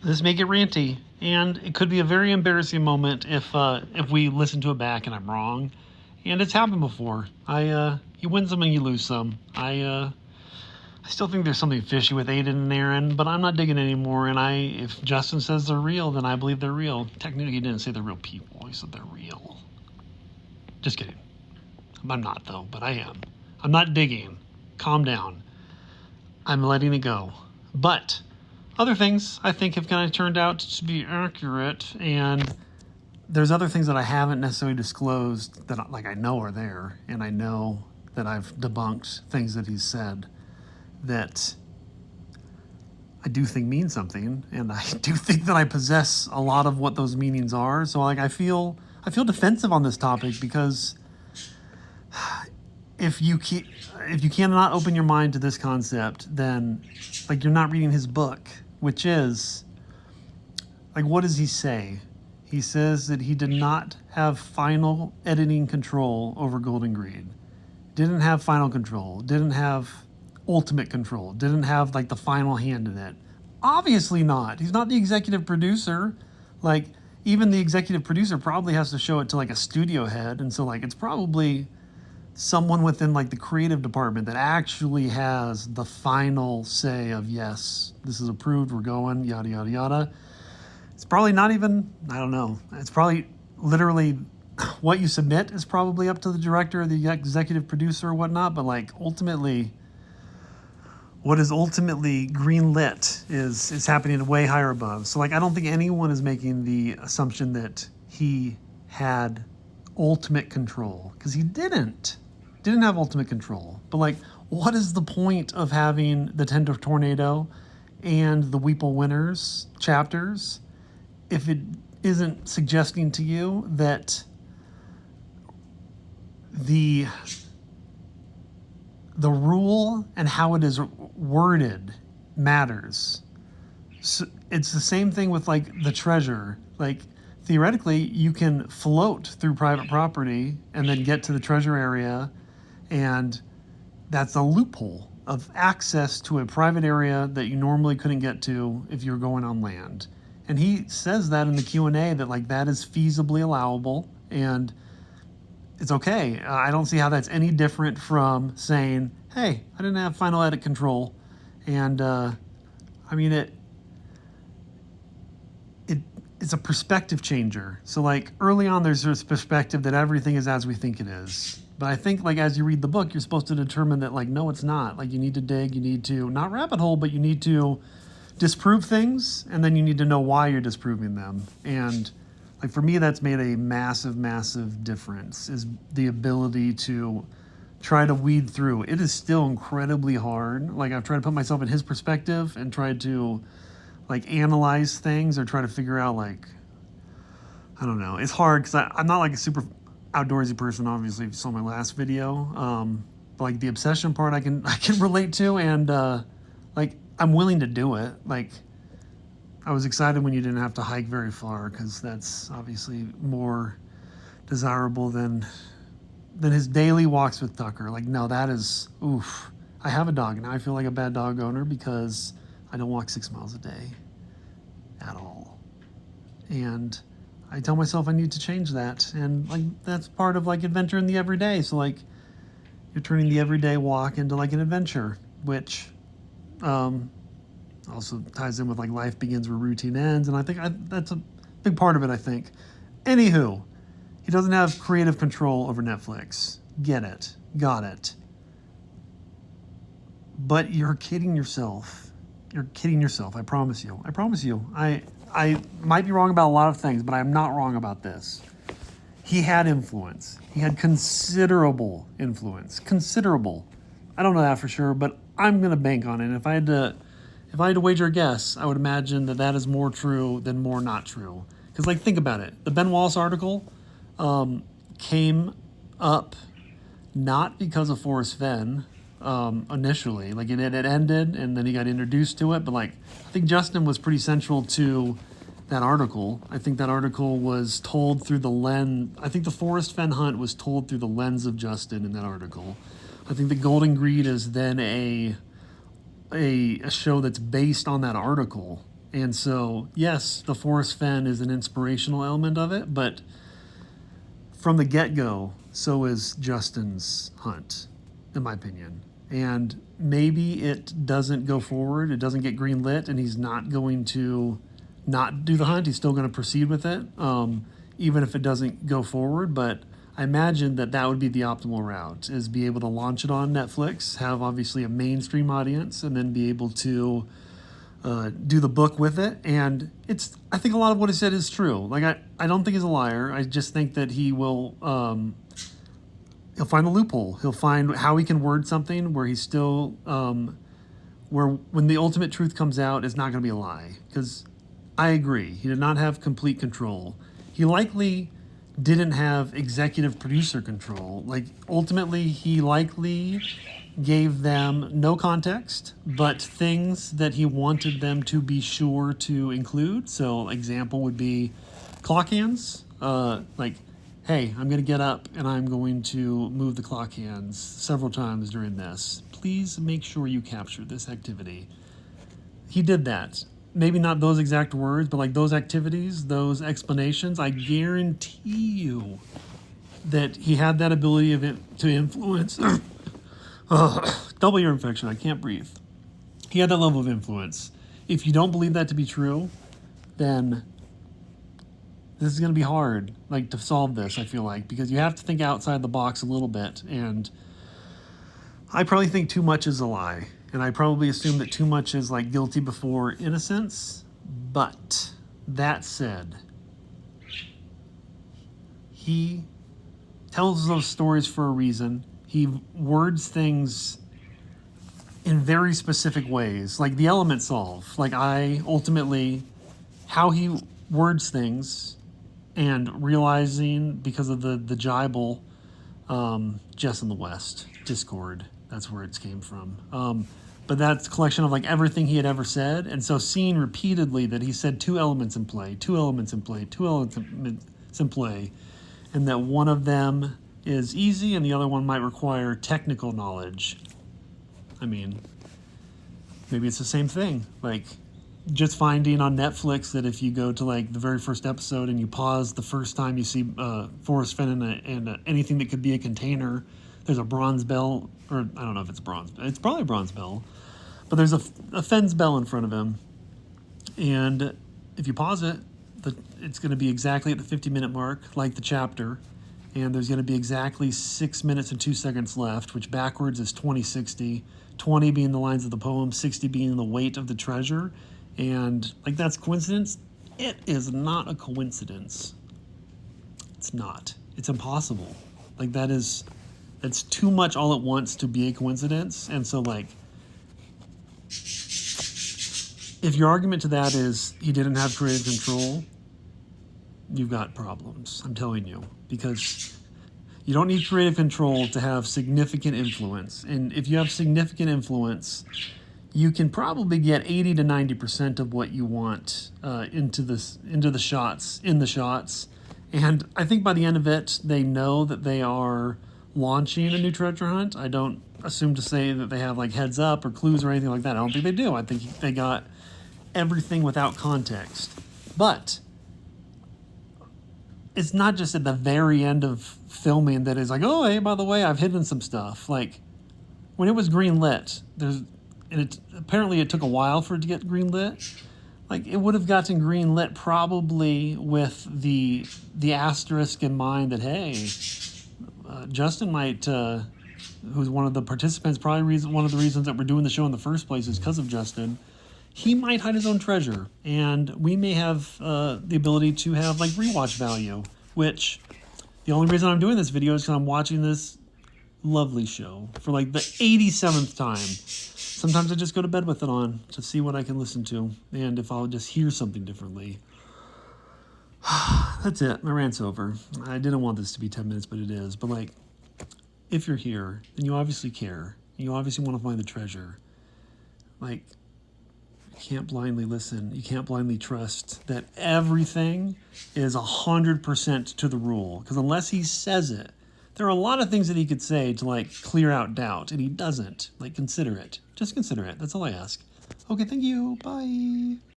This may get ranty, and it could be a very embarrassing moment if we listen to it back and I'm wrong. And it's happened before. You win some and you lose some. I still think there's something fishy with Aiden and Aaron, but I'm not digging anymore. And if Justin says they're real, then I believe they're real. Technically, he didn't say they're real people. He said they're real. Just kidding. I'm not though, but I am. I'm not digging. Calm down. I'm letting it go. But other things I think have kind of turned out to be accurate, and there's other things that I haven't necessarily disclosed that I know are there, and I know that I've debunked things that he's said that I do think mean something, and I do think that I possess a lot of what those meanings are. So I feel defensive on this topic because if you cannot open your mind to this concept, then you're not reading his book, which is what does he say? He says that he did not have final editing control over Golden Greed. Didn't have final control. Didn't have ultimate control. Didn't have the final hand in it. Obviously not. He's not the executive producer. Even the executive producer probably has to show it to a studio head, and so it's probably someone within the creative department that actually has the final say of yes, this is approved, we're going, yada yada yada. It's probably not even, I don't know. It's probably literally what you submit is probably up to the director or the executive producer or whatnot, but ultimately what is ultimately green-lit is happening way higher above. So I don't think anyone is making the assumption that he had ultimate control, because he didn't have ultimate control. But what is the point of having the Tender Tornado and the Weeple Winners chapters if it isn't suggesting to you that the rule and how it is worded matters? So it's the same thing with the treasure. Theoretically, you can float through private property and then get to the treasure area, and that's a loophole of access to a private area that you normally couldn't get to if you were going on land. And he says that in the Q&A that that is feasibly allowable and it's okay. I don't see how that's any different from saying, hey, I didn't have final edit control. And it's a perspective changer. So early on, there's this perspective that everything is as we think it is. But I think as you read the book, you're supposed to determine that no, it's not. You need to dig, you need to, not rabbit hole, but you need to disprove things, and then you need to know why you're disproving them. And for me, that's made a massive, massive difference, is the ability to try to weed through. It is still incredibly hard. I've tried to put myself in his perspective and tried to analyze things or try to figure out I don't know. It's hard because I'm not a super outdoorsy person, obviously, if you saw my last video. But the obsession part I can relate to, and I'm willing to do it. I was excited when you didn't have to hike very far, because that's obviously more desirable than his daily walks with Tucker. No, that is, oof. I have a dog, now I feel like a bad dog owner because I don't walk 6 miles a day at all. And I tell myself I need to change that. And that's part of adventure in the everyday. So you're turning the everyday walk into an adventure, which also ties in with life begins where routine ends. And I think that's a big part of it, I think. Anywho, he doesn't have creative control over Netflix. Get it. Got it. But you're kidding yourself. You're kidding yourself. I promise you. I promise you. I might be wrong about a lot of things, but I'm not wrong about this. He had influence. He had considerable influence. Considerable. I don't know that for sure, but I'm going to bank on it. If I had to wager a guess, I would imagine that is more true than more not true. Because think about it. The Ben Wallace article came up not because of Forrest Fenn initially. It ended, and then he got introduced to it. But I think Justin was pretty central to that article. I think that article was told through the lens. I think the Forrest Fenn hunt was told through the lens of Justin in that article. I think the Golden Greed is then a show that's based on that article. And so, yes, the Forrest Fenn is an inspirational element of it, but from the get-go, so is Justin's hunt, in my opinion. And maybe it doesn't go forward, it doesn't get greenlit, and he's not going to not do the hunt. He's still going to proceed with it, even if it doesn't go forward. But I imagine that that would be the optimal route, is be able to launch it on Netflix, have obviously a mainstream audience, and then be able to do the book with it. And I think a lot of what he said is true. Like, I don't think he's a liar. I just think that he will, he'll find the loophole. He'll find how he can word something where he's still, where when the ultimate truth comes out, it's not going to be a lie. Because I agree, he did not have complete control. He likely didn't have executive producer control. Like, ultimately, he likely gave them no context, but things that he wanted them to be sure to include. So, example would be clock hands. Like, hey, I'm going to get up and I'm going to move the clock hands several times during this. Please make sure you capture this activity. He did that. Maybe not those exact words, but like those activities, those explanations, I guarantee you that he had that ability to influence. Double ear infection, I can't breathe. He had that level of influence. If you don't believe that to be true, then this is going to be hard, like, to solve this, I feel like, because you have to think outside the box a little bit. And I probably think too much is a lie. And I probably assume that too much is like guilty before innocence. But that said, he tells those stories for a reason. He words things in very specific ways, like the element solve. Like, how he words things, and realizing because of the Jibal, Jess in the West, Discord, that's where it came from. But that's a collection of like everything he had ever said. And so seeing repeatedly that he said two elements in play, and that one of them is easy and the other one might require technical knowledge. I mean, maybe it's the same thing. Like, just finding on Netflix that if you go to like the very first episode and you pause the first time you see Forrest Fenn and anything that could be a container, there's a bronze bell, or I don't know if it's bronze. It's probably a bronze bell, but there's a Fenn's bell in front of him, and if you pause it, it's going to be exactly at the 50-minute mark, like the chapter, and there's going to be exactly 6 minutes and 2 seconds left, which backwards is 20:60. 20 being the lines of the poem, 60 being the weight of the treasure, and like that's coincidence. It is not a coincidence. It's not. It's impossible. Like that's too much all at once to be a coincidence. And so, like, if your argument to that is he didn't have creative control, you've got problems, I'm telling you, because you don't need creative control to have significant influence. And if you have significant influence, you can probably get 80 to 90% of what you want into the shots. And I think by the end of it, they know that they are launching a new treasure hunt. I don't assume to say that they have like heads up or clues or anything like that. I don't think they do. I think they got everything without context. But it's not just at the very end of filming that is like, oh, hey, by the way, I've hidden some stuff. Like, when it was greenlit, apparently it took a while for it to get greenlit. Like, it would have gotten greenlit probably with the asterisk in mind that, hey, Justin might, who's one of the participants, probably one of the reasons that we're doing the show in the first place is because of Justin. He might hide his own treasure, and we may have the ability to have like rewatch value, which the only reason I'm doing this video is because I'm watching this lovely show for like the 87th time. Sometimes I just go to bed with it on to see what I can listen to, and if I'll just hear something differently. That's it. My rant's over. I didn't want this to be 10 minutes, but it is. But like, if you're here, then you obviously care. You obviously want to find the treasure. Like, you can't blindly listen. You can't blindly trust that everything is 100% to the rule. Because unless he says it, there are a lot of things that he could say to like clear out doubt, and he doesn't. Like, consider it. Just consider it. That's all I ask. Okay, thank you. Bye.